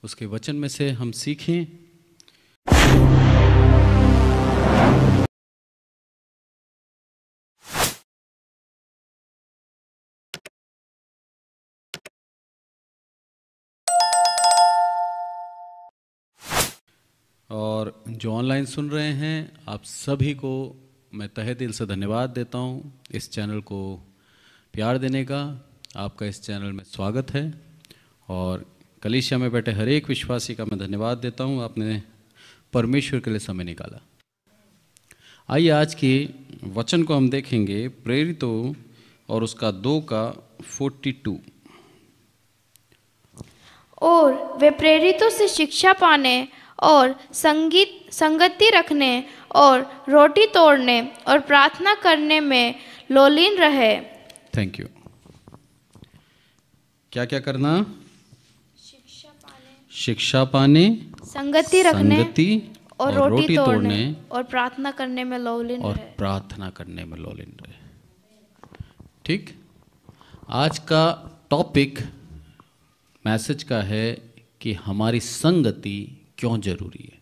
उसके वचन में से हम सीखें। और जो ऑनलाइन सुन रहे हैं आप सभी को मैं तहे दिल से धन्यवाद देता हूं इस चैनल को प्यार देने का। आपका इस चैनल में स्वागत है और कलीसिया में बैठे हर एक विश्वासी का मैं धन्यवाद देता हूं, आपने परमेश्वर के लिए समय निकाला। आइए आज के वचन को हम देखेंगे, प्रेरितों और उसका 2:42। और वे प्रेरितों से शिक्षा पाने और संगति रखने और रोटी तोड़ने और प्रार्थना करने में लोलीन रहे। Thank you. क्या क्या करना? शिक्षा पाने, संगति रखने और रोटी तोड़ने और प्रार्थना करने में लोलीन और रहे। प्रार्थना करने में लोलीन रहे। ठीक, आज का टॉपिक मैसेज का है कि हमारी संगति क्यों जरूरी है।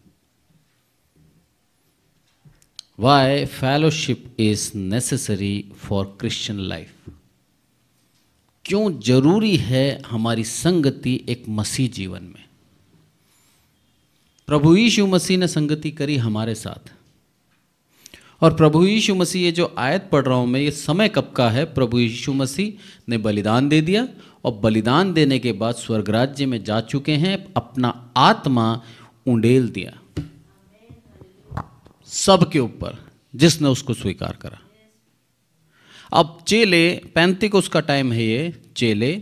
Why fellowship is necessary for Christian life? क्यों जरूरी है हमारी संगति एक मसीह जीवन में। प्रभु यीशु मसीह ने संगति करी हमारे साथ, और प्रभु यीशु मसीह, ये जो आयत पढ़ रहा हूं मैं, ये समय कब का है? प्रभु यीशु मसीह ने बलिदान दे दिया और बलिदान देने के बाद स्वर्ग राज्य में जा चुके हैं, अपना आत्मा उंडेल दिया सबके ऊपर जिसने उसको स्वीकार करा। अब चेले, पैंतीकोस का टाइम है, ये चेले,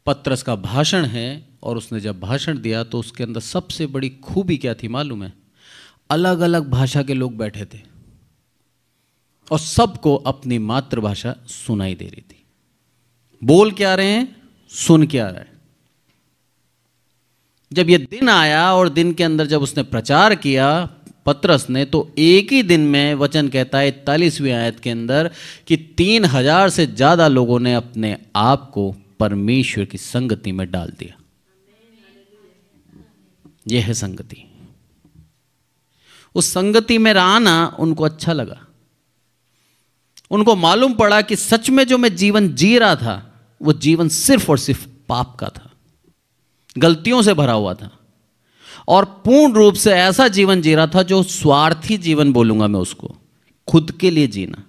पतरस का भाषण है, और उसने जब भाषण दिया तो उसके अंदर सबसे बड़ी खूबी क्या थी मालूम है? अलग अलग भाषा के लोग बैठे थे और सबको अपनी मातृभाषा सुनाई दे रही थी। बोल क्या रहे हैं, सुन क्या रहे हैं। जब ये दिन आया और दिन के अंदर जब उसने प्रचार किया पतरस ने, तो एक ही दिन में वचन कहता है 41वीं आयत के अंदर कि 3000 से ज्यादा लोगों ने अपने आप को परमेश्वर की संगति में डाल दिया। यह है संगति। उस संगति में रहना उनको अच्छा लगा। उनको मालूम पड़ा कि सच में जो मैं जीवन जी रहा था वो जीवन सिर्फ और सिर्फ पाप का था, गलतियों से भरा हुआ था, और पूर्ण रूप से ऐसा जीवन जी रहा था जो स्वार्थी जीवन बोलूंगा मैं उसको, खुद के लिए जीना।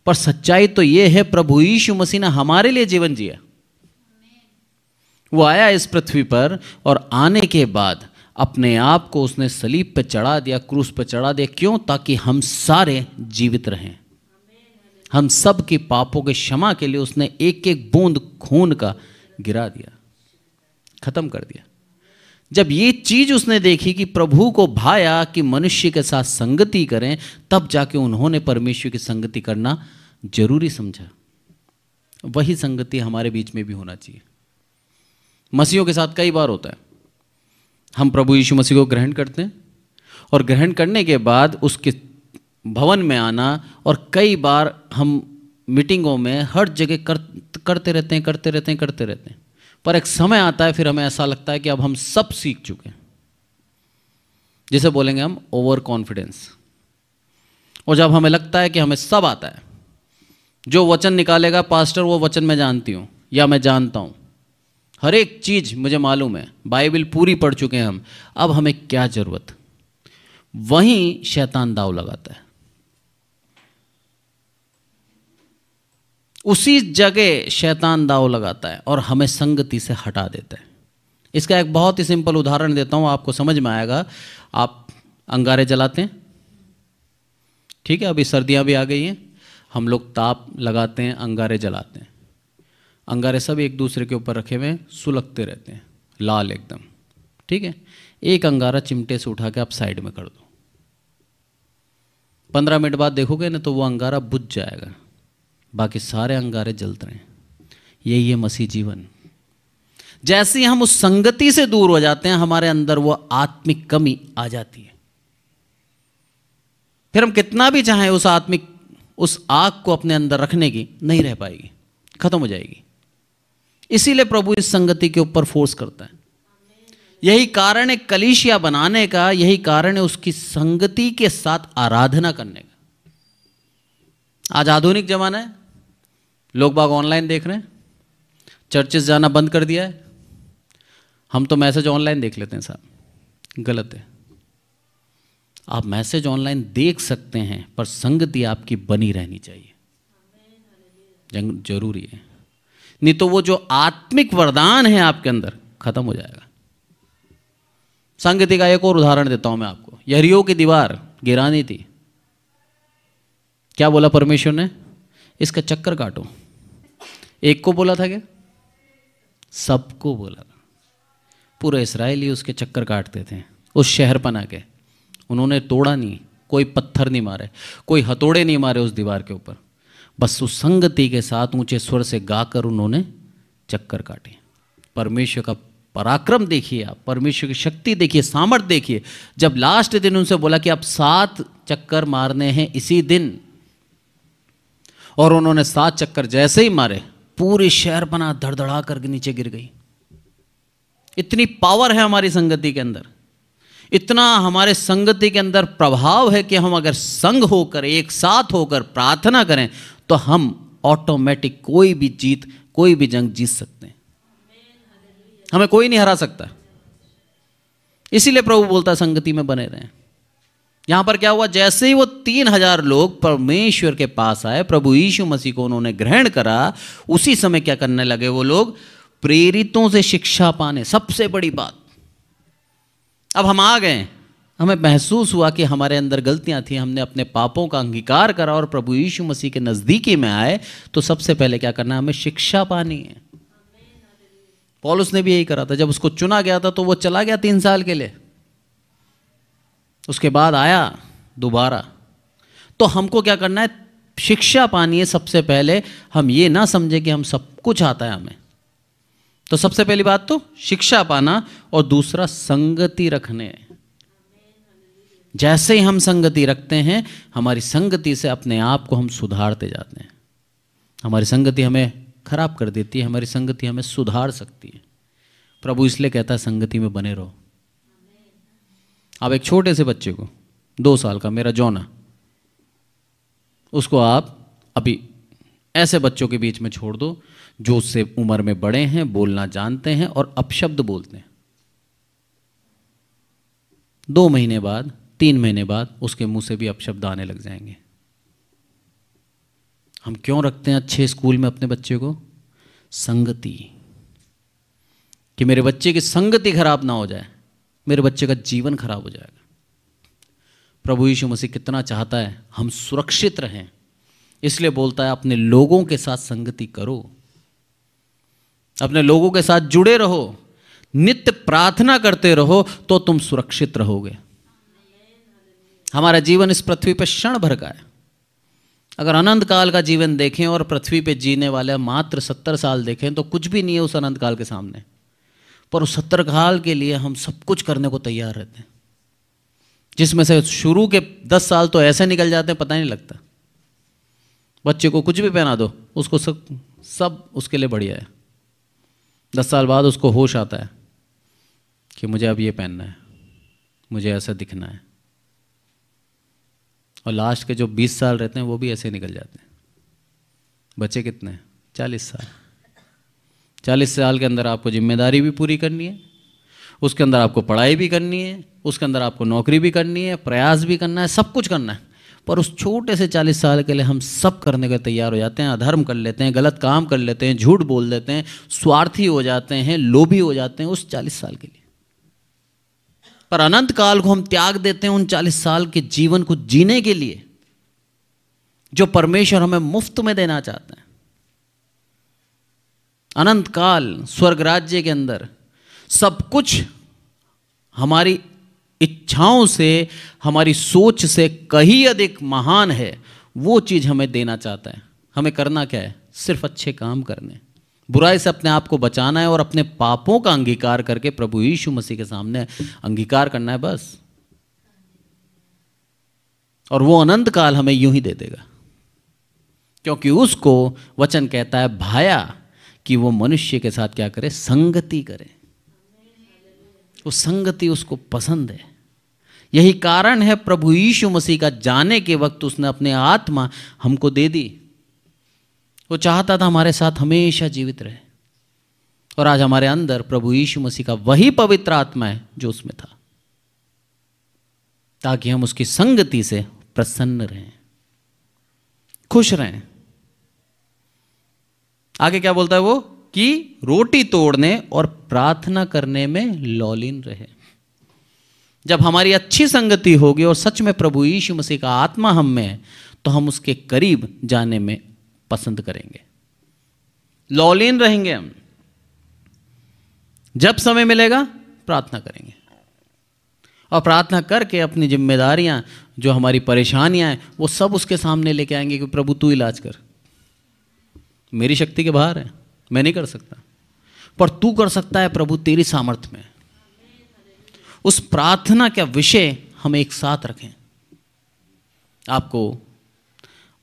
पर सच्चाई तो यह है, प्रभु यीशु मसीह ने हमारे लिए जीवन जिया। वो आया इस पृथ्वी पर और आने के बाद अपने आप को उसने सलीब पे चढ़ा दिया, क्रूस पे चढ़ा दिया। क्यों? ताकि हम सारे जीवित रहें। हम सब के पापों के क्षमा के लिए उसने एक एक बूंद खून का गिरा दिया, खत्म कर दिया। जब ये चीज उसने देखी कि प्रभु को भाया कि मनुष्य के साथ संगति करें, तब जाके उन्होंने परमेश्वर की संगति करना जरूरी समझा। वही संगति हमारे बीच में भी होना चाहिए। मसीहों के साथ कई बार होता है, हम प्रभु यीशु मसीह को ग्रहण करते हैं और ग्रहण करने के बाद उसके भवन में आना, और कई बार हम मीटिंगों में हर जगह करते रहते हैं, पर एक समय आता है फिर हमें ऐसा लगता है कि अब हम सब सीख चुके हैं, जिसे बोलेंगे हम ओवर कॉन्फिडेंस। और जब हमें लगता है कि हमें सब आता है, जो वचन निकालेगा पास्टर वो वचन मैं जानती हूँ या मैं जानता हूँ, हर एक चीज मुझे मालूम है, बाइबल पूरी पढ़ चुके हैं हम, अब हमें क्या जरूरत। वहीं शैतान दाव लगाता है, उसी जगह शैतान दाव लगाता है और हमें संगति से हटा देता है। इसका एक बहुत ही सिंपल उदाहरण देता हूं, आपको समझ में आएगा। आप अंगारे जलाते हैं, ठीक है, अभी सर्दियां भी आ गई हैं, हम लोग ताप लगाते हैं, अंगारे जलाते हैं। अंगारे सब एक दूसरे के ऊपर रखे हुए सुलगते रहते हैं, लाल एकदम, ठीक है। एक अंगारा चिमटे से उठा के आप साइड में कर दो, 15 मिनट बाद देखोगे ना तो वो अंगारा बुझ जाएगा, बाकी सारे अंगारे जलते हैं। यही है मसीह जीवन। जैसे ही हम उस संगति से दूर हो जाते हैं, हमारे अंदर वो आत्मिक कमी आ जाती है। फिर हम कितना भी चाहें उस आग को अपने अंदर रखने की, नहीं रह पाएगी, खत्म हो जाएगी। इसीलिए प्रभु इस संगति के ऊपर फोर्स करता है यही कारण है कलीसिया बनाने का, यही कारण है उसकी संगति के साथ आराधना करने का। आज आधुनिक जमाना है, लोग बाग ऑनलाइन देख रहे हैं, चर्चेस जाना बंद कर दिया है। हम तो मैसेज ऑनलाइन देख लेते हैं साहब, गलत है। आप मैसेज ऑनलाइन देख सकते हैं पर संगति आपकी बनी रहनी चाहिए, जरूरी है। नहीं तो वो जो आत्मिक वरदान है आपके अंदर खत्म हो जाएगा। संगति का एक और उदाहरण देता हूं मैं आपको। यरीहो की दीवार गिरानी थी, क्या बोला परमेश्वर ने? इसका चक्कर काटो। एक को बोला था क्या? सबको बोला था। पूरे इस्राएली उसके चक्कर काटते थे उस शहर पना के। उन्होंने तोड़ा नहीं, कोई पत्थर नहीं मारे, कोई हथौड़े नहीं मारे उस दीवार के ऊपर, बस उस संगति के साथ ऊंचे स्वर से गाकर उन्होंने चक्कर काटे। परमेश्वर का पराक्रम देखिए आप, परमेश्वर की शक्ति देखिए, सामर्थ देखिए। जब लास्ट दिन उनसे बोला कि आप 7 चक्कर मारने हैं इसी दिन, और उन्होंने 7 चक्कर जैसे ही मारे, पूरी शहर पना धड़धड़ा कर नीचे गिर गई। इतनी पावर है हमारी संगति के अंदर, इतना हमारे संगति के अंदर प्रभाव है कि हम अगर संग होकर, एक साथ होकर प्रार्थना करें तो हम ऑटोमेटिक कोई भी जंग जीत सकते हैं। हमें कोई नहीं हरा सकता। इसीलिए प्रभु बोलता है संगति में बने रहें। यहां पर क्या हुआ? जैसे ही वो 3000 लोग परमेश्वर के पास आए, प्रभु यीशु मसीह को उन्होंने ग्रहण करा, उसी समय क्या करने लगे वो लोग? प्रेरितों से शिक्षा पाने। सबसे बड़ी बात, अब हम आ गए, हमें महसूस हुआ कि हमारे अंदर गलतियां थी, हमने अपने पापों का अंगीकार करा और प्रभु यीशु मसीह के नजदीकी में आए, तो सबसे पहले क्या करना है? हमें शिक्षा पानी है। पौलुस ने भी यही करा था। जब उसको चुना गया था तो वो चला गया 3 साल के लिए, उसके बाद आया दोबारा। तो हमको क्या करना है? शिक्षा पानी है। सबसे पहले हम ये ना समझे कि हम सब कुछ आता है हमें। तो सबसे पहली बात तो शिक्षा पाना, और दूसरा संगति रखने। जैसे ही हम संगति रखते हैं, हमारी संगति से अपने आप को हम सुधारते जाते हैं। हमारी संगति हमें खराब कर देती है, हमारी संगति हमें सुधार सकती है। प्रभु इसलिए कहता है संगति में बने रहो। आप एक छोटे से बच्चे को, 2 साल का मेरा जॉना, उसको आप अभी ऐसे बच्चों के बीच में छोड़ दो जो उससे उम्र में बड़े हैं, बोलना जानते हैं और अपशब्द बोलते हैं। 2 महीने बाद, 3 महीने बाद उसके मुंह से भी अपशब्द आने लग जाएंगे। हम क्यों रखते हैं अच्छे स्कूल में अपने बच्चे को? संगति, कि मेरे बच्चे की संगति खराब ना हो जाए, मेरे बच्चे का जीवन खराब हो जाएगा। प्रभु यीशु मसीह कितना चाहता है हम सुरक्षित रहें, इसलिए बोलता है अपने लोगों के साथ संगति करो, अपने लोगों के साथ जुड़े रहो, नित्य प्रार्थना करते रहो, तो तुम सुरक्षित रहोगे। हमारा जीवन इस पृथ्वी पर क्षण भर का है। अगर अनंत काल का जीवन देखें और पृथ्वी पे जीने वाले मात्र 70 साल देखें तो कुछ भी नहीं है उस अनंत काल के सामने। पर उस 70 काल के लिए हम सब कुछ करने को तैयार रहते हैं, जिसमें से शुरू के 10 साल तो ऐसे निकल जाते हैं पता नहीं लगता। बच्चे को कुछ भी पहना दो, उसको सब उसके लिए बढ़िया है। 10 साल बाद उसको होश आता है कि मुझे अब ये पहनना है, मुझे ऐसा दिखना है। और लास्ट के जो 20 साल रहते हैं वो भी ऐसे निकल जाते हैं। बच्चे कितने? 40 साल। 40 साल के अंदर आपको जिम्मेदारी भी पूरी करनी है, उसके अंदर आपको पढ़ाई भी करनी है, उसके अंदर आपको नौकरी भी करनी है, प्रयास भी करना है, सब कुछ करना है। पर उस छोटे से 40 साल के लिए हम सब करने को तैयार हो जाते हैं। अधर्म कर लेते हैं, गलत काम कर लेते हैं, झूठ बोल देते हैं, स्वार्थी हो जाते हैं, लोभी हो जाते हैं उस 40 साल के लिए। पर अनंत काल को हम त्याग देते हैं उन 40 साल के जीवन को जीने के लिए जो परमेश्वर हमें मुफ्त में देना चाहता है। अनंत काल स्वर्ग राज्य के अंदर सब कुछ हमारी इच्छाओं से, हमारी सोच से कहीं अधिक महान है। वो चीज हमें देना चाहता है। हमें करना क्या है? सिर्फ अच्छे काम करने, बुराई से अपने आप को बचाना है और अपने पापों का अंगीकार करके प्रभु यीशु मसीह के सामने अंगीकार करना है, बस। और वो अनंत काल हमें यूं ही दे देगा, क्योंकि उसको वचन कहता है भाया कि वो मनुष्य के साथ क्या करे? संगति करे। वो संगति उसको पसंद है। यही कारण है प्रभु यीशु मसीह का जाने के वक्त उसने अपने आत्मा हमको दे दी। वो चाहता था हमारे साथ हमेशा जीवित रहे, और आज हमारे अंदर प्रभु यीशु मसीह का वही पवित्र आत्मा है जो उसमें था, ताकि हम उसकी संगति से प्रसन्न रहें, खुश रहें। आगे क्या बोलता है वो, कि रोटी तोड़ने और प्रार्थना करने में लौलीन रहे। जब हमारी अच्छी संगति होगी और सच में प्रभु यीशु मसीह का आत्मा हम में है, तो हम उसके करीब जाने में पसंद करेंगे, लौलीन रहेंगे। हम जब समय मिलेगा प्रार्थना करेंगे, और प्रार्थना करके अपनी जिम्मेदारियां, जो हमारी परेशानियां हैं, वो सब उसके सामने लेके आएंगे कि प्रभु तू इलाज कर, मेरी शक्ति के बाहर है, मैं नहीं कर सकता, पर तू कर सकता है प्रभु, तेरी सामर्थ्य में। उस प्रार्थना का विषय हम एक साथ रखें, आपको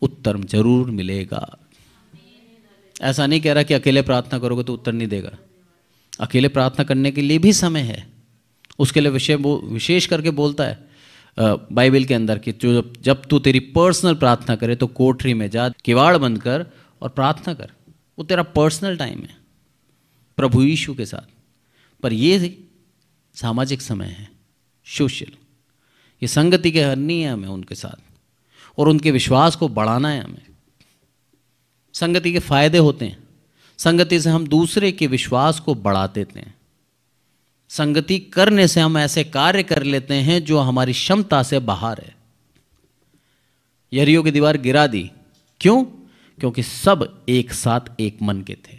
उत्तर जरूर मिलेगा। ऐसा नहीं कह रहा कि अकेले प्रार्थना करोगे तो उत्तर नहीं देगा। अकेले प्रार्थना करने के लिए भी समय है, उसके लिए विषय विशेष करके बोलता है बाइबल के अंदर कि जब तू तेरी पर्सनल प्रार्थना करे तो कोठरी में जा, किवाड़ बंद कर और प्रार्थना कर। वो तेरा पर्सनल टाइम है प्रभु यीशु के साथ। पर ये सामाजिक समय है, सोशल, ये संगति के करनी है हमें उनके साथ, और उनके विश्वास को बढ़ाना है हमें। संगति के फायदे होते हैं, संगति से हम दूसरे के विश्वास को बढ़ा देते हैं। संगति करने से हम ऐसे कार्य कर लेते हैं जो हमारी क्षमता से बाहर है। यरीहो की दीवार गिरा दी, क्यों? क्योंकि सब एक साथ एक मन के थे।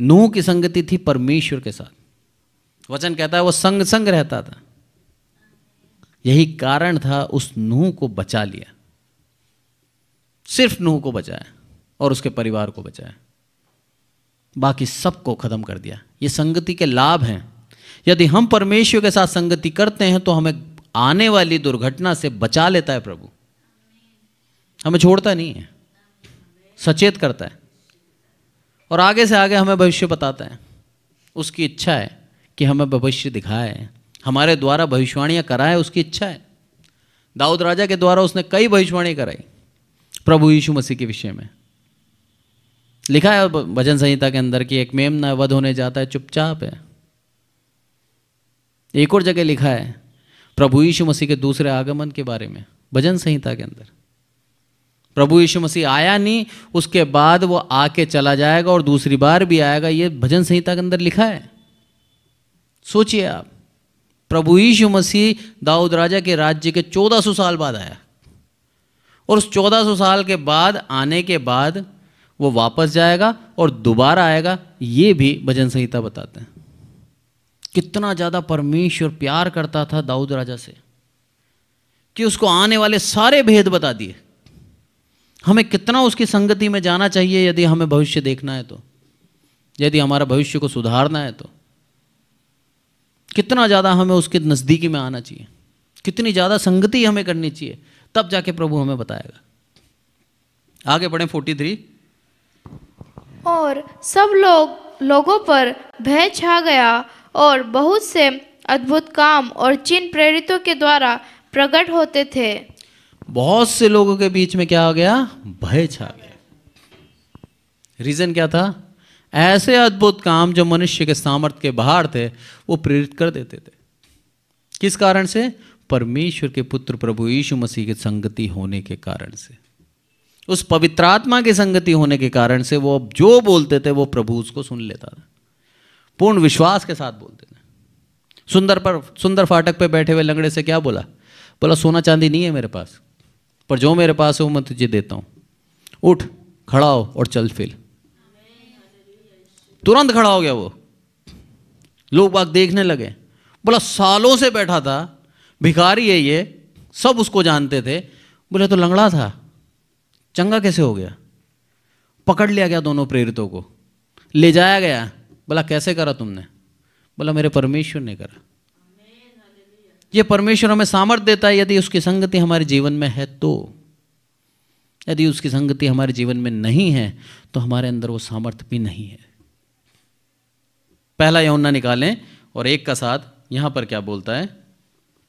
नूह की संगति थी परमेश्वर के साथ। वचन कहता है वो संग संग रहता था। यही कारण था उस नूह को बचा लिया, सिर्फ नूह को बचाया और उसके परिवार को बचाया, बाकी सबको खत्म कर दिया। ये संगति के लाभ हैं। यदि हम परमेश्वर के साथ संगति करते हैं तो हमें आने वाली दुर्घटना से बचा लेता है प्रभु, हमें छोड़ता नहीं है, सचेत करता है और आगे से आगे हमें भविष्य बताता है। उसकी इच्छा है कि हमें भविष्य दिखाए, हमारे द्वारा भविष्यवाणियां कराए, उसकी इच्छा है। दाऊद राजा के द्वारा उसने कई भविष्यवाणी कराई प्रभु यीशु मसीह के विषय में। लिखा है भजन संहिता के अंदर कि एक मेमना वध होने जाता है, चुपचाप है। एक और जगह लिखा है प्रभु यीशु मसीह के दूसरे आगमन के बारे में, भजन संहिता के अंदर। प्रभु यीशु मसीह आया नहीं, उसके बाद वो आके चला जाएगा और दूसरी बार भी आएगा, ये भजन संहिता के अंदर लिखा है। सोचिए आप, प्रभु यीशु मसीह दाऊद राजा के राज्य के 1400 साल बाद आया, और उस 1400 साल के बाद आने के बाद वो वापस जाएगा और दोबारा आएगा, ये भी भजन संहिता बताते हैं। कितना ज़्यादा परमेश्वर प्यार करता था दाऊद राजा से कि उसको आने वाले सारे भेद बता दिए। हमें कितना उसकी संगति में जाना चाहिए यदि हमें भविष्य देखना है तो, यदि हमारा भविष्य को सुधारना है तो। कितना ज़्यादा हमें उसके नज़दीकी में आना चाहिए, कितनी ज़्यादा संगति हमें करनी चाहिए, तब जाके प्रभु हमें बताएगा। आगे बढ़ें 43। और सब लोगों पर भय छा गया, और बहुत से अद्भुत काम और चिन्ह प्रेरितों के द्वारा प्रकट होते थे। बहुत से लोगों के बीच में क्या हो गया? भय छा गया। रीजन क्या था? ऐसे अद्भुत काम जो मनुष्य के सामर्थ्य के बाहर थे वो प्रेरित कर देते थे। किस कारण से? परमेश्वर के पुत्र प्रभु यीशु मसीह की संगति होने के कारण से, उस पवित्र आत्मा की संगति होने के कारण से वो जो बोलते थे वो प्रभु उसको सुन लेता था, पूर्ण विश्वास के साथ बोलते थे। सुंदर फाटक पे बैठे हुए लंगड़े से क्या बोला? बोला सोना चांदी नहीं है मेरे पास, पर जो मेरे पास है वो मैं तुझे देता हूँ, उठ खड़ा हो और चल फिर। तुरंत खड़ा हो गया वो। लोग बाग देखने लगे। बोला सालों से बैठा था, भिखारी है ये, सब उसको जानते थे। बोले तो लंगड़ा था, चंगा कैसे हो गया? पकड़ लिया गया, दोनों प्रेरितों को ले जाया गया। बोला कैसे करा तुमने? बोला मेरे परमेश्वर ने करा। ये परमेश्वर हमें सामर्थ्य देता है यदि उसकी संगति हमारे जीवन में है तो। यदि उसकी संगति हमारे जीवन में नहीं है तो हमारे अंदर वो सामर्थ्य भी नहीं है। पहला यूहन्ना निकालें और 1 का 7, यहाँ पर क्या बोलता है?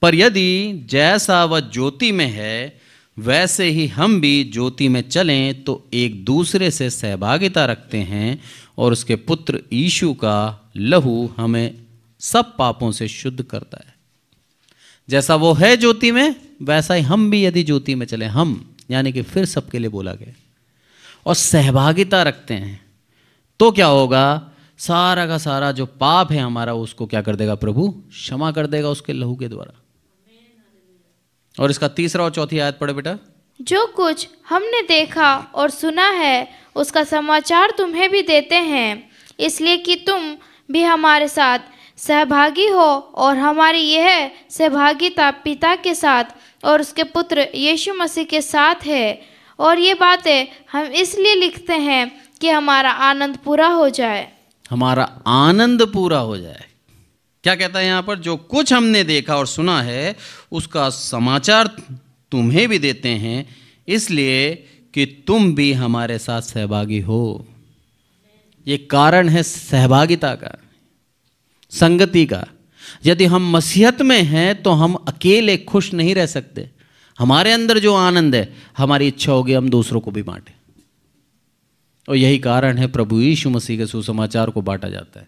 पर यदि जैसा वह ज्योति में है वैसे ही हम भी ज्योति में चलें तो एक दूसरे से सहभागिता रखते हैं और उसके पुत्र यीशु का लहू हमें सब पापों से शुद्ध करता है। जैसा वो है ज्योति में वैसा ही हम भी यदि ज्योति में चलें, हम यानी कि फिर सबके लिए बोला गया, और सहभागिता रखते हैं तो क्या होगा? सारा का सारा जो पाप है हमारा उसको क्या कर देगा? प्रभु क्षमा कर देगा उसके लहू के द्वारा। और इसका 3 और 4 आयत पढ़े बेटा। जो कुछ हमने देखा और सुना है उसका समाचार तुम्हें भी देते हैं, इसलिए कि तुम भी हमारे साथ सहभागी हो, और हमारी यह सहभागिता पिता के साथ और उसके पुत्र यीशु मसीह के साथ है। और ये बातें हम इसलिए लिखते हैं कि हमारा आनंद पूरा हो जाए। हमारा आनंद पूरा हो जाए। क्या कहता है यहाँ पर? जो कुछ हमने देखा और सुना है उसका समाचार तुम्हें भी देते हैं, इसलिए कि तुम भी हमारे साथ सहभागी हो। ये कारण है सहभागिता का, संगति का। यदि हम मसीहत में हैं तो हम अकेले खुश नहीं रह सकते। हमारे अंदर जो आनंद है, हमारी इच्छा होगी हम दूसरों को भी बांटें, और यही कारण है प्रभु यीशु मसीह के सुसमाचार को बांटा जाता है।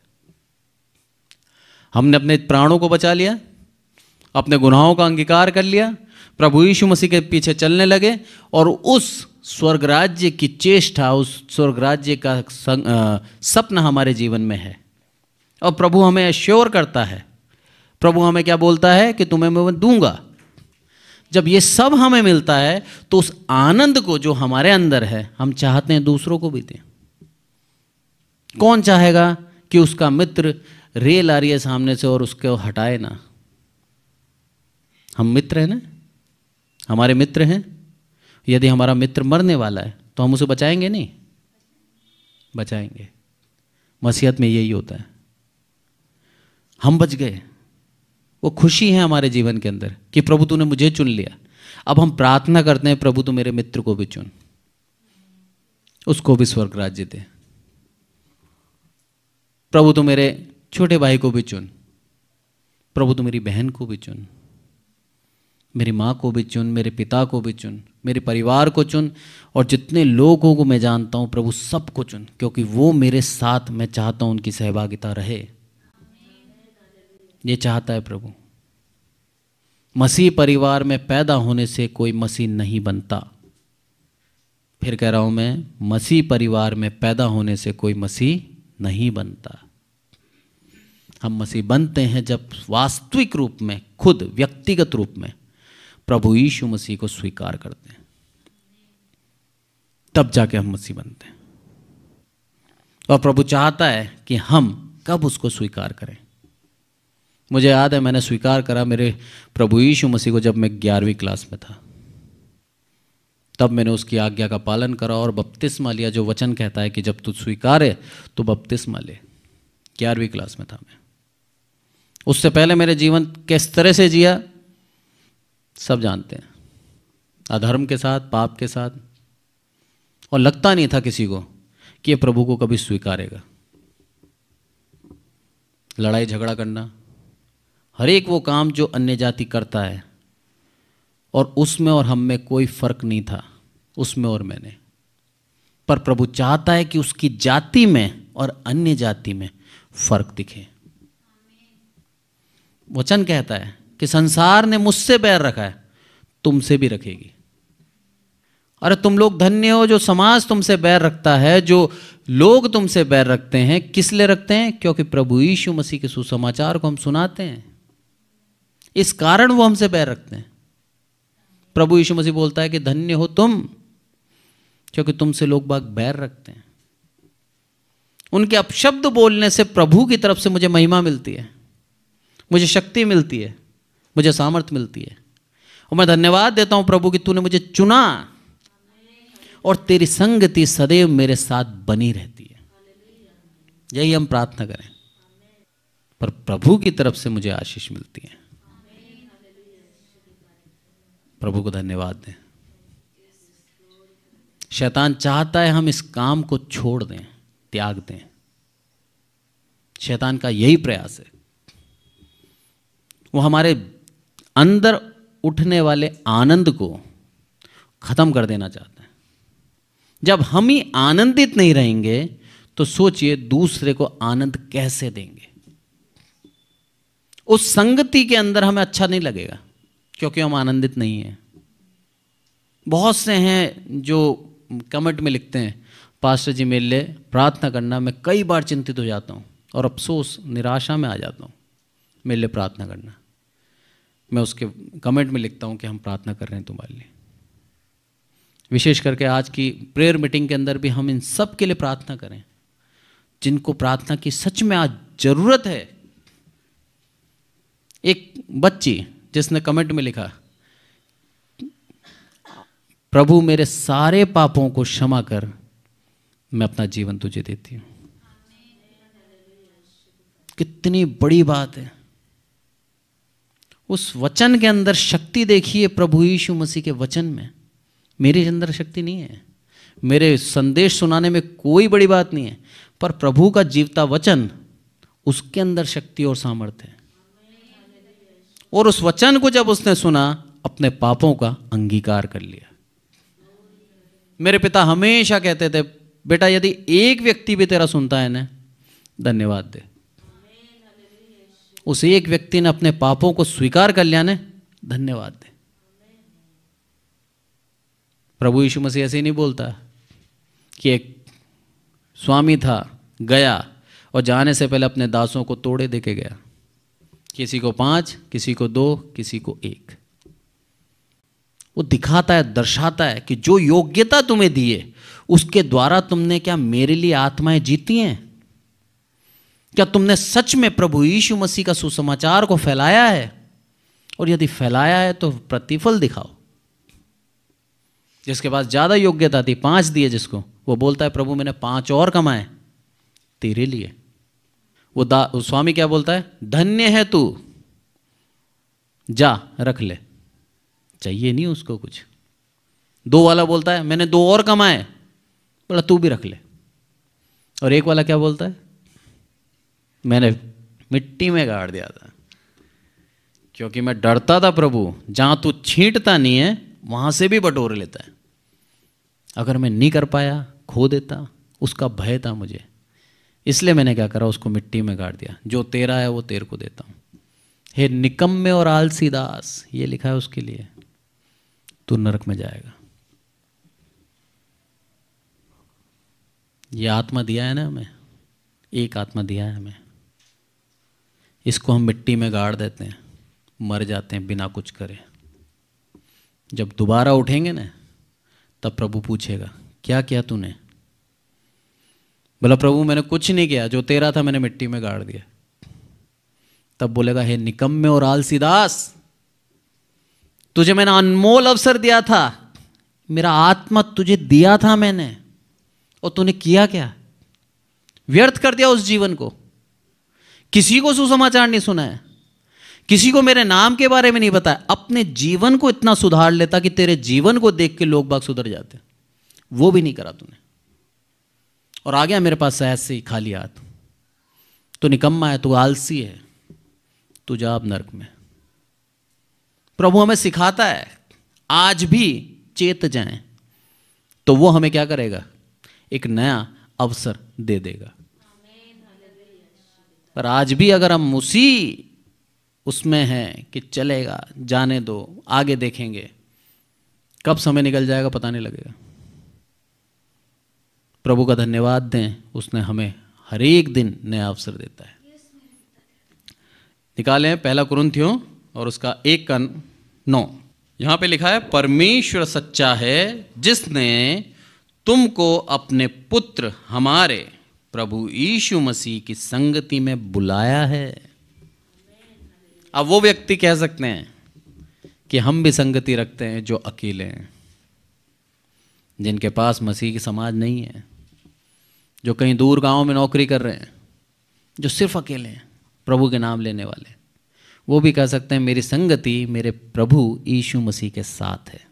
हमने अपने प्राणों को बचा लिया, अपने गुनाहों का अंगीकार कर लिया, प्रभु यीशु मसीह के पीछे चलने लगे, और उस स्वर्ग राज्य की चेष्टा, उस स्वर्ग राज्य का सपना हमारे जीवन में है। और प्रभु हमें एश्योर करता है, प्रभु हमें क्या बोलता है कि तुम्हें मैं दूंगा। जब ये सब हमें मिलता है तो उस आनंद को जो हमारे अंदर है हम चाहते हैं दूसरों को भी दें। कौन चाहेगा कि उसका मित्र रेल आ रही है सामने से और उसको हटाए ना? हम मित्र हैं ना, हमारे मित्र हैं। यदि हमारा मित्र मरने वाला है तो हम उसे बचाएंगे नहीं? बचाएंगे। मसीहत में यही होता है, हम बच गए। वो खुशी है हमारे जीवन के अंदर कि प्रभु तूने मुझे चुन लिया। अब हम प्रार्थना करते हैं, प्रभु तू मेरे मित्र को भी चुन, उसको भी स्वर्ग राज्य दे। प्रभु तू मेरे छोटे भाई को भी चुन, प्रभु तू मेरी बहन को भी चुन, मेरी माँ को भी चुन, मेरे पिता को भी चुन, मेरे परिवार को चुन, और जितने लोगों को मैं जानता हूँ प्रभु सबको चुन, क्योंकि वो मेरे साथ, मैं चाहता हूँ उनकी सहभागिता रहे। ये चाहता है प्रभु। मसीह परिवार में पैदा होने से कोई मसीह नहीं बनता। फिर कह रहा हूं मैं, मसीह परिवार में पैदा होने से कोई मसीह नहीं बनता। हम मसीह बनते हैं जब वास्तविक रूप में, खुद व्यक्तिगत रूप में प्रभु यीशु मसीह को स्वीकार करते हैं, तब जाके हम मसीह बनते हैं। और प्रभु चाहता है कि हम कब उसको स्वीकार करें। मुझे याद है मैंने स्वीकार करा मेरे प्रभु यीशु मसीह को जब मैं 11वीं क्लास में था। तब मैंने उसकी आज्ञा का पालन करा और बपतिस्मा लिया, जो वचन कहता है कि जब तू स्वीकारे तो बपतिस्मा ले। 11वीं क्लास में था मैं। उससे पहले मेरे जीवन किस तरह से जिया सब जानते हैं, अधर्म के साथ, पाप के साथ, और लगता नहीं था किसी को कि ये प्रभु को कभी स्वीकारेगा। लड़ाई झगड़ा करना, हर एक वो काम जो अन्य जाति करता है, और उसमें और हम में कोई फर्क नहीं था, उसमें और मैंने। पर प्रभु चाहता है कि उसकी जाति में और अन्य जाति में फर्क दिखे। वचन कहता है कि संसार ने मुझसे बैर रखा है, तुमसे भी रखेगी। अरे तुम लोग धन्य हो जो समाज तुमसे बैर रखता है, जो लोग तुमसे बैर रखते हैं। किस लिए रखते हैं? क्योंकि प्रभु यीशु मसीह के सुसमाचार को हम सुनाते हैं, इस कारण वो हमसे बैर रखते हैं। प्रभु यीशु मसीह बोलता है कि धन्य हो तुम, क्योंकि तुमसे लोग बाग बैर रखते हैं। उनके अपशब्द बोलने से प्रभु की तरफ से मुझे महिमा मिलती है, मुझे शक्ति मिलती है, मुझे सामर्थ्य मिलती है। और मैं धन्यवाद देता हूं प्रभु कि तूने मुझे चुना, और तेरी संगति सदैव मेरे साथ बनी रहती है। यही हम प्रार्थना करें, पर प्रभु की तरफ से मुझे आशीष मिलती है। प्रभु को धन्यवाद दें। शैतान चाहता है हम इस काम को छोड़ दें, त्याग दें, शैतान का यही प्रयास है, वो हमारे अंदर उठने वाले आनंद को खत्म कर देना चाहता है। जब हम ही आनंदित नहीं रहेंगे तो सोचिए दूसरे को आनंद कैसे देंगे। उस संगति के अंदर हमें अच्छा नहीं लगेगा क्योंकि हम आनंदित नहीं हैं। बहुत से हैं जो कमेंट में लिखते हैं, पास्टर जी मेरे लिए प्रार्थना करना, मैं कई बार चिंतित हो जाता हूँ और अफसोस निराशा में आ जाता हूँ, मेरे लिए प्रार्थना करना। मैं उसके कमेंट में लिखता हूँ कि हम प्रार्थना कर रहे हैं तुम्हारे लिए। विशेष करके आज की प्रेयर मीटिंग के अंदर भी हम इन सब के लिए प्रार्थना करें जिनको प्रार्थना की सच में आज जरूरत है। एक बच्ची जिसने कमेंट में लिखा, प्रभु मेरे सारे पापों को क्षमा कर, मैं अपना जीवन तुझे देती हूँ। कितनी बड़ी बात है। उस वचन के अंदर शक्ति देखिए, प्रभु यीशु मसीह के वचन में। मेरे अंदर शक्ति नहीं है, मेरे संदेश सुनाने में कोई बड़ी बात नहीं है, पर प्रभु का जीवता वचन, उसके अंदर शक्ति और सामर्थ्य है। और उस वचन को जब उसने सुना, अपने पापों का अंगीकार कर लिया। मेरे पिता हमेशा कहते थे, बेटा यदि एक व्यक्ति भी तेरा सुनता है ना, धन्यवाद दे। उस एक व्यक्ति ने अपने पापों को स्वीकार कर लिया ने, धन्यवाद दे। प्रभु यीशु मसीह ऐसे ही नहीं बोलता कि एक स्वामी था, गया और जाने से पहले अपने दासों को तोड़े देके गया, किसी को 5, किसी को 2, किसी को 1। वो दिखाता है, दर्शाता है कि जो योग्यता तुम्हें दी है उसके द्वारा तुमने क्या मेरे लिए आत्माएं जीती हैं? क्या तुमने सच में प्रभु यीशु मसीह का सुसमाचार को फैलाया है? और यदि फैलाया है तो प्रतिफल दिखाओ। जिसके पास ज्यादा योग्यता थी, 5 दिए जिसको, वो बोलता है प्रभु मैंने 5 और कमाए तेरे लिए। वो स्वामी क्या बोलता है, धन्य है तू, जा रख ले। चाहिए नहीं उसको कुछ। 2 वाला बोलता है मैंने 2 और कमाए, बोला तू भी रख ले। और 1 वाला क्या बोलता है, मैंने मिट्टी में गाड़ दिया था क्योंकि मैं डरता था प्रभु, जहां तू छींटता नहीं है वहां से भी बटोर लेता है। अगर मैं नहीं कर पाया, खो देता, उसका भय था मुझे, इसलिए मैंने क्या करा, उसको मिट्टी में गाड़ दिया। जो तेरा है वो तेरे को देता हूं। हे निकम्मे और आलसी दास, ये लिखा है उसके लिए, तू नरक में जाएगा। ये आत्मा दिया है ना हमें, एक आत्मा दिया है हमें, इसको हम मिट्टी में गाड़ देते हैं, मर जाते हैं बिना कुछ करे। जब दोबारा उठेंगे ना, तब प्रभु पूछेगा क्या किया तूने? बोला प्रभु मैंने कुछ नहीं किया, जो तेरा था मैंने मिट्टी में गाड़ दिया। तब बोलेगा हे निकम्मे और आलसी दास, तुझे मैंने अनमोल अवसर दिया था, मेरा आत्मा तुझे दिया था मैंने, और तूने किया क्या? व्यर्थ कर दिया उस जीवन को। किसी को सुसमाचार नहीं सुनाया, किसी को मेरे नाम के बारे में नहीं बताया, अपने जीवन को इतना सुधार लेता कि तेरे जीवन को देख के लोग बाग सुधर जाते, वो भी नहीं करा तूने। और आ गया मेरे पास ऐसे ही खाली हाथ। तू निकम्मा है, तू आलसी है, तू जा अब नरक में। प्रभु हमें सिखाता है आज भी चेत जाएं, तो वो हमें क्या करेगा, एक नया अवसर दे देगा। पर आज भी अगर हम उसमें हैं कि चलेगा, जाने दो, आगे देखेंगे, कब समय निकल जाएगा पता नहीं लगेगा। प्रभु का धन्यवाद दें, उसने हमें हर एक दिन नया अवसर देता है। निकालें 1 कुरिन्थियों और उसका 1:9। यहां पे लिखा है परमेश्वर सच्चा है जिसने तुमको अपने पुत्र हमारे प्रभु यीशु मसीह की संगति में बुलाया है। अब वो व्यक्ति कह सकते हैं कि हम भी संगति रखते हैं जो अकेले हैं, जिनके पास मसीह की समाज नहीं है, जो कहीं दूर गांव में नौकरी कर रहे हैं, जो सिर्फ अकेले हैं प्रभु के नाम लेने वाले, वो भी कह सकते हैं मेरी संगति मेरे प्रभु यीशु मसीह के साथ है।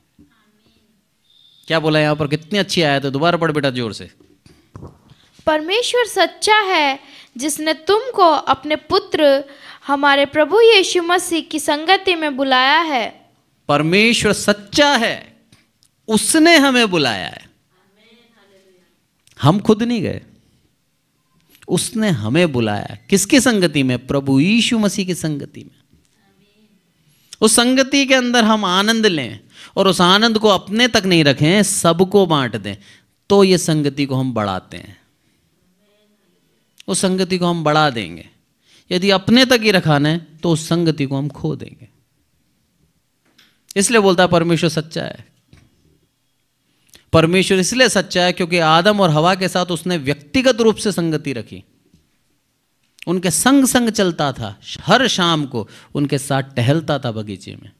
क्या बोला यहाँ पर, कितनी अच्छी आयत है, दोबारा पढ़ बेटा जोर से। परमेश्वर सच्चा है जिसने तुमको अपने पुत्र हमारे प्रभु यीशु मसीह की संगति में बुलाया है। परमेश्वर सच्चा है, उसने हमें बुलाया है, हम खुद नहीं गए, उसने हमें बुलाया। किसकी संगति में? प्रभु यीशु मसीह की संगति में। उस संगति के अंदर हम आनंद लें और उस आनंद को अपने तक नहीं रखें, सबको बांट दें, तो ये संगति को हम बढ़ाते हैं। उस संगति को हम बढ़ा देंगे। यदि अपने तक ही रखाना है तो उस संगति को हम खो देंगे। इसलिए बोलता है परमेश्वर सच्चा है। परमेश्वर इसलिए सच्चा है क्योंकि आदम और हवा के साथ उसने व्यक्तिगत रूप से संगति रखी, उनके संग संग चलता था, हर शाम को उनके साथ टहलता था बगीचे में।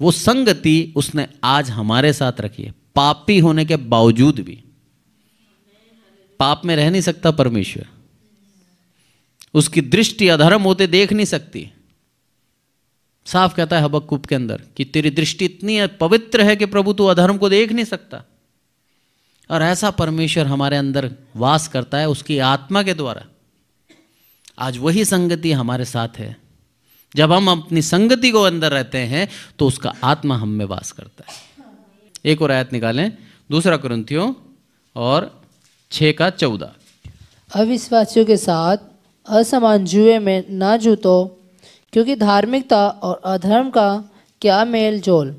वो संगति उसने आज हमारे साथ रखी है, पापी होने के बावजूद भी। पाप में रह नहीं सकता परमेश्वर, उसकी दृष्टि अधर्म होते देख नहीं सकती। साफ कहता है हबक्कुक के अंदर कि तेरी दृष्टि इतनी पवित्र है कि प्रभु तू अधर्म को देख नहीं सकता। और ऐसा परमेश्वर हमारे अंदर वास करता है उसकी आत्मा के द्वारा। आज वही संगति हमारे साथ है। जब हम अपनी संगति को अंदर रहते हैं तो उसका आत्मा हम में वास करता है। एक और आयत निकालें, 2 कुरिन्थियों और 6:14। अविश्वासियों के साथ असमान जुए में ना जूतो, क्योंकि धार्मिकता और अधर्म का क्या मेल जोल,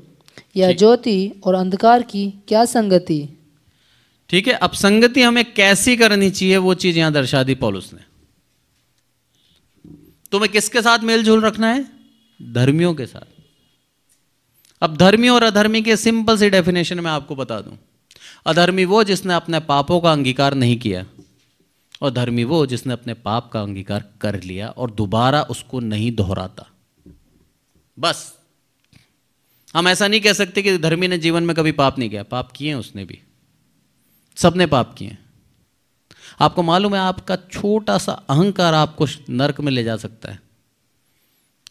या ज्योति और अंधकार की क्या संगति। ठीक है, अब संगति हमें कैसी करनी चाहिए वो चीज यहां दर्शा दी पौलुस ने। तुम्हें किसके साथ मेलजोल रखना है? धर्मियों के साथ। अब धर्मी और अधर्मी के सिंपल सी डेफिनेशन मैं आपको बता दूं। अधर्मी वो जिसने अपने पापों का अंगीकार नहीं किया, और धर्मी वो जिसने अपने पाप का अंगीकार कर लिया और दोबारा उसको नहीं दोहराता। बस हम ऐसा नहीं कह सकते कि धर्मी ने जीवन में कभी पाप नहीं किया। पाप किए हैं उसने भी, सबने पाप किए हैं। आपको मालूम है आपका छोटा सा अहंकार आपको नरक में ले जा सकता है,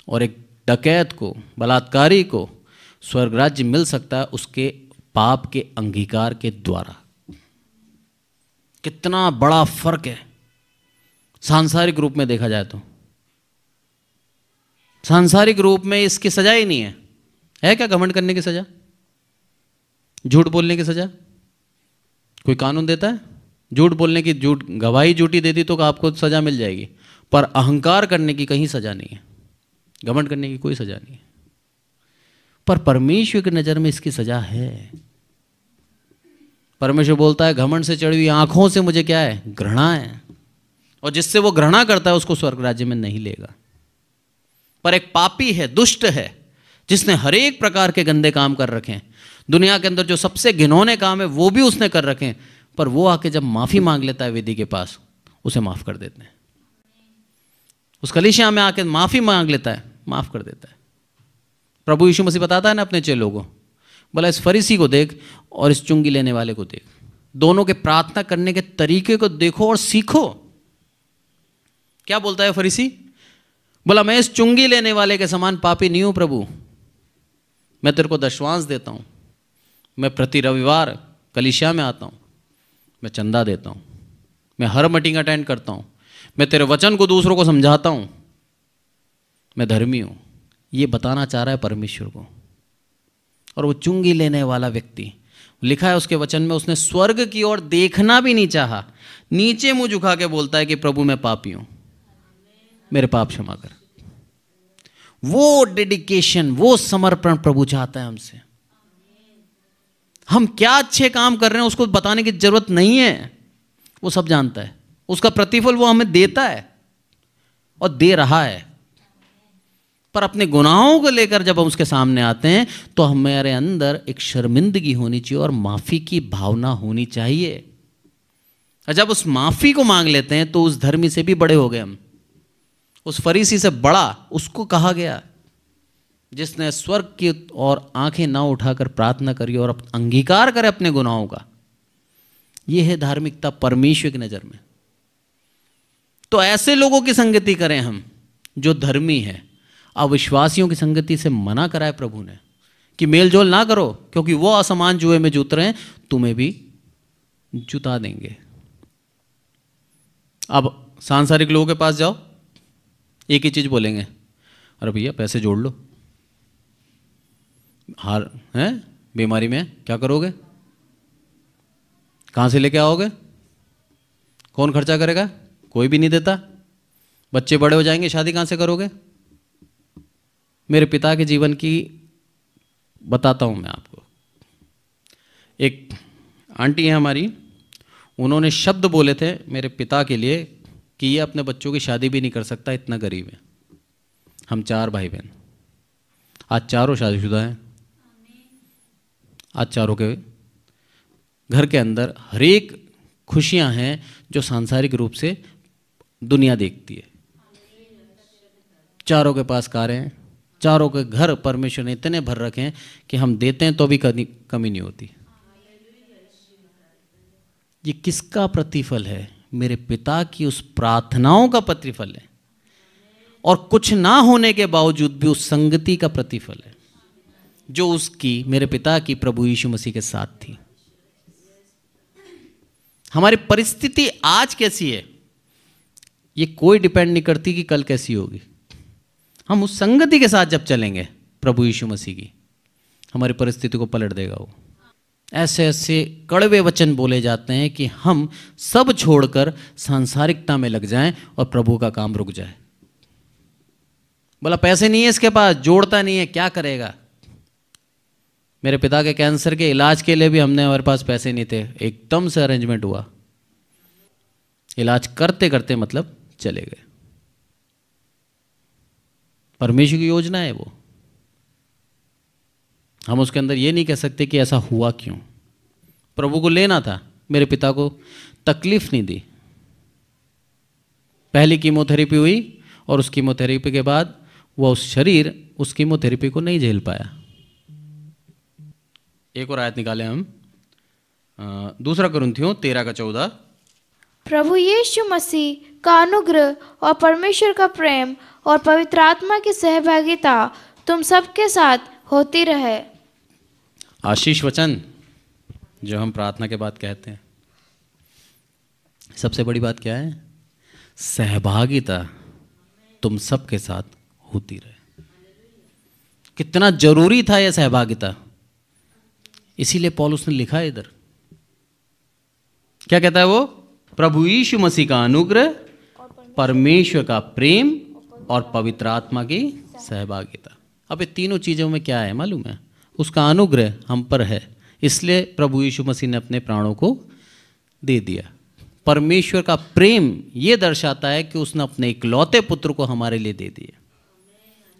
और एक डकैत को, बलात्कारी को स्वर्ग राज्य मिल सकता है उसके पाप के अंगीकार के द्वारा। कितना बड़ा फर्क है सांसारिक रूप में देखा जाए तो। सांसारिक रूप में इसकी सजा ही नहीं है। है क्या घमंड करने की सजा? झूठ बोलने की सजा कोई कानून देता है? झूठ बोलने की, झूठ गवाही झूठी दे दी तो आपको सजा मिल जाएगी, पर अहंकार करने की कहीं सजा नहीं है, घमंड करने की कोई सजा नहीं है। पर परमेश्वर की नजर में इसकी सजा है। परमेश्वर बोलता है घमंड से चढ़ी हुई आंखों से मुझे क्या है? घृणा है, और जिससे वो घृणा करता है उसको स्वर्ग राज्य में नहीं लेगा। पर एक पापी है, दुष्ट है, जिसने हर एक प्रकार के गंदे काम कर रखे हैं, दुनिया के अंदर जो सबसे घिनौने काम है वो भी उसने कर रखे हैं, पर वो आके जब माफी मांग लेता है वेदी के पास, उसे माफ कर देते हैं। उस कलीसिया में आके माफी मांग लेता है, माफ कर देता है। प्रभु यीशु मसीह बताता है ना अपने चेलों को, बोला इस फरीसी को देख और इस चुंगी लेने वाले को देख, दोनों के प्रार्थना करने के तरीके को देखो और सीखो। क्या बोलता है फरीसी? बोला मैं इस चुंगी लेने वाले के समान पापी नहीं हूं प्रभु, मैं तेरे को दशवांश देता हूं, मैं प्रति रविवार कलीसिया में आता हूं, मैं चंदा देता हूं, मैं हर मीटिंग अटेंड करता हूं, मैं तेरे वचन को दूसरों को समझाता हूं, मैं धर्मी हूं। ये बताना चाह रहा है परमेश्वर को। और वो चुंगी लेने वाला व्यक्ति, लिखा है उसके वचन में, उसने स्वर्ग की ओर देखना भी नहीं चाहा, नीचे मुंह झुका के बोलता है कि प्रभु मैं पापी हूं, मेरे पाप क्षमा कर। वो डेडिकेशन, वो समर्पण प्रभु चाहता है हमसे। हम क्या अच्छे काम कर रहे हैं उसको बताने की जरूरत नहीं है, वो सब जानता है। उसका प्रतिफल वो हमें देता है और दे रहा है। पर अपने गुनाहों को लेकर जब हम उसके सामने आते हैं तो हमारे अंदर एक शर्मिंदगी होनी चाहिए और माफी की भावना होनी चाहिए। और जब उस माफी को मांग लेते हैं तो उस धर्मी से भी बड़े हो गए हम, उस फरीसी से बड़ा उसको कहा गया जिसने स्वर्ग की और आंखें ना उठाकर प्रार्थना करी और अंगीकार करे अपने गुनाहों का। यह है धार्मिकता परमेश्वर की नजर में। तो ऐसे लोगों की संगति करें हम जो धर्मी है। अविश्वासियों की संगति से मना करा है प्रभु ने कि मेलजोल ना करो, क्योंकि वो असमान जुए में जूत रहे हैं, तुम्हें भी जुता देंगे। अब सांसारिक लोगों के पास जाओ, एक ही चीज़ बोलेंगे, अरे भैया पैसे जोड़ लो, हार हैं बीमारी में क्या करोगे, कहाँ से लेके आओगे, कौन खर्चा करेगा, कोई भी नहीं देता, बच्चे बड़े हो जाएंगे शादी कहाँ से करोगे। मेरे पिता के जीवन की बताता हूँ मैं आपको। एक आंटी है हमारी, उन्होंने शब्द बोले थे मेरे पिता के लिए कि ये अपने बच्चों की शादी भी नहीं कर सकता, इतना गरीब है। हम 4 भाई बहन, आज चारों शादीशुदा हैं। आज चारों के घर के अंदर हर एक खुशियां हैं जो सांसारिक रूप से दुनिया देखती है। चारों के पास कारें हैं, चारों के घर परमेश्वर ने इतने भर रखे हैं कि हम देते हैं तो भी कमी नहीं होती। ये किसका प्रतिफल है? मेरे पिता की उस प्रार्थनाओं का प्रतिफल है, और कुछ ना होने के बावजूद भी उस संगति का प्रतिफल है जो उसकी, मेरे पिता की प्रभु यीशु मसीह के साथ थी। हमारी परिस्थिति आज कैसी है ये कोई डिपेंड नहीं करती कि कल कैसी होगी। हम उस संगति के साथ जब चलेंगे प्रभु यीशु मसीह की, हमारी परिस्थिति को पलट देगा वो। ऐसे ऐसे कड़वे वचन बोले जाते हैं कि हम सब छोड़कर सांसारिकता में लग जाएं और प्रभु का काम रुक जाए। बोला पैसे नहीं है इसके पास, जोड़ता नहीं है, क्या करेगा। मेरे पिता के कैंसर के इलाज के लिए भी हमारे पास पैसे नहीं थे, एकदम से अरेंजमेंट हुआ, इलाज करते करते मतलब चले गए। परमेश्वर की योजना है वो, हम उसके अंदर ये नहीं कह सकते कि ऐसा हुआ क्यों। प्रभु को लेना था, मेरे पिता को तकलीफ नहीं दी। पहली कीमोथेरेपी हुई और उस कीमोथेरेपी के बाद वह उस शरीर उस कीमोथेरेपी को नहीं झेल पाया। एक और आयत निकाले हम, 2 कुरिन्थियों 13:14। प्रभु यीशु मसीह का अनुग्रह और परमेश्वर का प्रेम और पवित्र आत्मा की सहभागिता तुम सबके साथ होती रहे। आशीष वचन जो हम प्रार्थना के बाद कहते हैं, सबसे बड़ी बात क्या है? सहभागिता तुम सबके साथ होती रहे। कितना जरूरी था यह सहभागिता, इसीलिए पौलुस ने लिखा है इधर, क्या कहता है वो? प्रभु यीशु मसीह का अनुग्रह, परमेश्वर का प्रेम और पवित्र आत्मा की सहभागिता। अब ये तीनों चीज़ों में क्या है मालूम है? उसका अनुग्रह हम पर है, इसलिए प्रभु यीशु मसीह ने अपने प्राणों को दे दिया। परमेश्वर का प्रेम ये दर्शाता है कि उसने अपने इकलौते पुत्र को हमारे लिए दे दिया।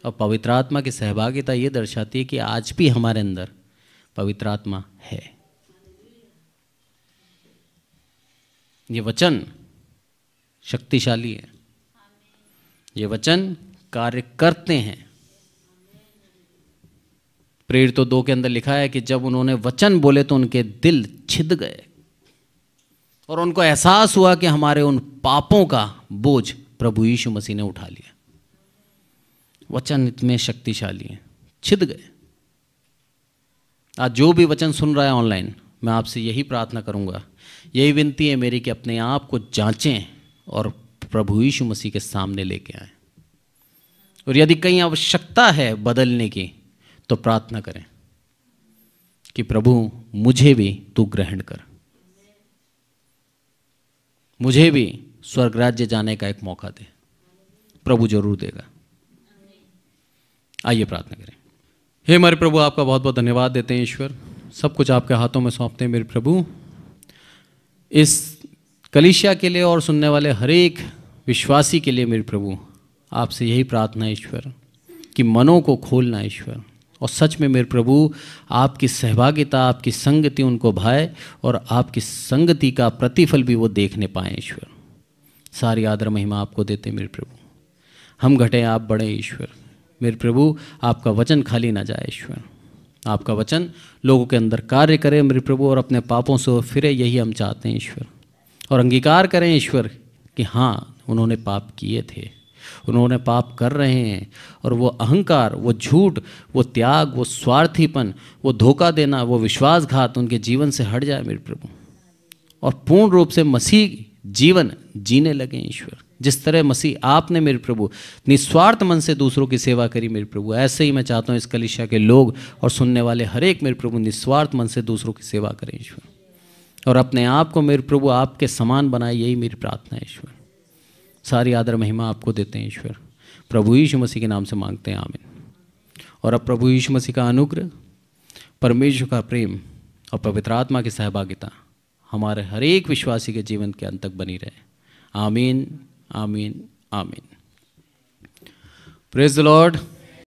और पवित्र आत्मा की सहभागिता ये दर्शाती है कि आज भी हमारे अंदर पवित्र आत्मा है। ये वचन शक्तिशाली है, ये वचन कार्य करते हैं। प्रेरित 2 के अंदर लिखा है कि जब उन्होंने वचन बोले तो उनके दिल छिद गए और उनको एहसास हुआ कि हमारे उन पापों का बोझ प्रभु यीशु मसीह ने उठा लिया। वचन इतने शक्तिशाली हैं, छिद गए। आज जो भी वचन सुन रहा है ऑनलाइन, मैं आपसे यही प्रार्थना करूंगा, यही विनती है मेरी कि अपने आप को जांचें और प्रभु यीशु मसीह के सामने लेके आएं। और यदि कहीं आवश्यकता है बदलने की तो प्रार्थना करें कि प्रभु मुझे भी तू ग्रहण कर, मुझे भी स्वर्ग राज्य जाने का एक मौका दे। प्रभु जरूर देगा। आइए प्रार्थना करें। हे हमारे प्रभु, आपका बहुत बहुत धन्यवाद देते हैं ईश्वर, सब कुछ आपके हाथों में सौंपते हैं मेरे प्रभु। इस कलीसिया के लिए और सुनने वाले हर एक विश्वासी के लिए मेरे प्रभु आपसे यही प्रार्थना है ईश्वर कि मनों को खोलना ईश्वर, और सच में मेरे प्रभु आपकी सहभागिता, आपकी संगति उनको भाए और आपकी संगति का प्रतिफल भी वो देखने पाएँ ईश्वर। सारी आदर महिमा आपको देते मेरे प्रभु। हम घटे आप बढ़े ईश्वर। मेरे प्रभु आपका वचन खाली ना जाए ईश्वर, आपका वचन लोगों के अंदर कार्य करे मेरे प्रभु, और अपने पापों से वो फिरे, यही हम चाहते हैं ईश्वर। और अंगीकार करें ईश्वर कि हाँ उन्होंने पाप किए थे, उन्होंने पाप कर रहे हैं, और वो अहंकार, वो झूठ, वो त्याग, वो स्वार्थीपन, वो धोखा देना, वो विश्वासघात उनके जीवन से हट जाए मेरे प्रभु, और पूर्ण रूप से मसीह जीवन जीने लगे ईश्वर। जिस तरह मसीह आपने मेरे प्रभु निस्वार्थ मन से दूसरों की सेवा करी मेरे प्रभु, ऐसे ही मैं चाहता हूँ इस कलीसिया के लोग और सुनने वाले हर एक मेरे प्रभु निस्वार्थ मन से दूसरों की सेवा करें ईश्वर, और अपने आप को मेरे प्रभु आपके समान बनाए, यही मेरी प्रार्थना है ईश्वर। सारी आदर महिमा आपको देते हैं ईश्वर, प्रभु यीशु मसीह के नाम से मांगते हैं, आमीन। और अब प्रभु यीशु मसीह का अनुग्रह, परमेश्वर का प्रेम और पवित्र आत्मा की सहभागिता हमारे हर एक विश्वासी के जीवन के अंत तक बनी रहे। आमीन, आमीन, आमीन। Praise the Lord.